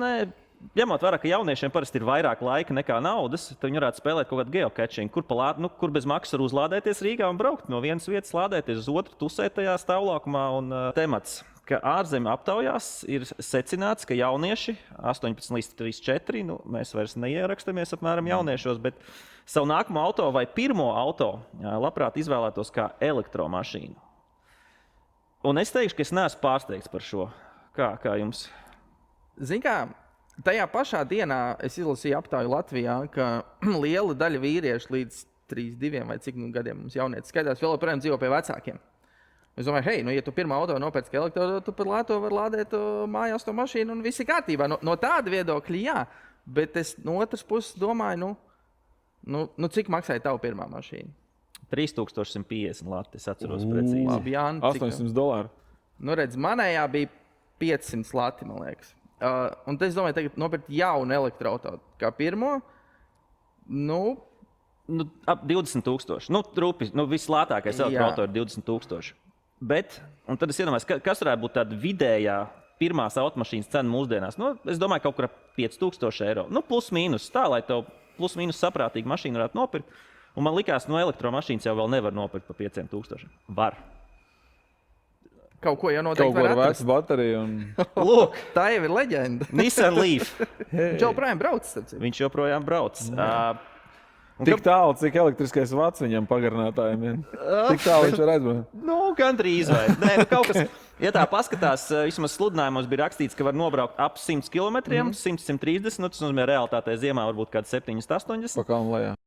nākotnē, ņemot vērā, ka jauniešiem parasti ir vairāk laika nekā naudas, tad viņi varētu spēlēt kaut kādu geocaching, kur bez maksas var uzlādēties Rīgā un braukt no vienas vietas, lādēties uz otru, tusēt tajā stāvlaukumā. Un temats, ka ārzemju aptaujās ir secināts, ka jaunieši 18 līdz 34, mēs vairs neierakstamies apmēram jauniešos, bet savu nākamo auto vai pirmo auto labprāt izvēlētos kā elektromašīnu. Un es teikšu, ka es neesmu pārsteigts par šo. Kā jums? Zini kā, tajā pašā dienā es izlasīju aptauju Latvijā, ka liela daļa vīriešu līdz 32 vai cik gadiem mums jaunietis skaitās, vēl joprojām dzīvo pie vecākiem. Es domāju, hei, ja tu pirmā auto nopērc kā elektro, tu par lēto var lādēt mājās to mašīnu un viss ir kārtībā. No tāda viedokļa, jā, bet es no otras puses domāju, cik maksāja tavu pirmā mašīna? 3150 lati, es atceros precīzi. Labi, Jāni, $800. Nu, redz, manējā bija 500 lati, man liekas. Un es domāju, tagad nopirkt jaunu elektroautotu kā pirmo, ap 20,000. Vislētākais elektroautorāts ir 20,000. Bet, un tad es iedomājos, kas varētu būt tāda vidējā pirmās automašīnas cena mūsdienās? Es domāju, kaut kur ap 5,000 eiro. Plus mīnus, tā, lai tev plus mīnus saprātīgi mašīnu varētu nopirkt. Un man likās, elektromašīnas jau vēl nevar nopirkt pa 5,000. Var. Kaut ko jau noteikti var atrast. Veca baterija un... Lūk, tā jau ir leģenda. Nissan Leaf. Viņš joprojām brauc. Viņš joprojām brauc. Tik tālu, cik elektriskais vats viņam pagarinātājiem ir. Tik tālu viņš var aizbraukt. Gandrīz vai. Nē, kaut kas, ja tā paskatās, vismaz sludinājumos bija rakstīts, ka var nobraukt ap 100 km, 100-130, tas nozīmē realitātē ziemā varbūt kāds 7-80. Pa kalnu lejā.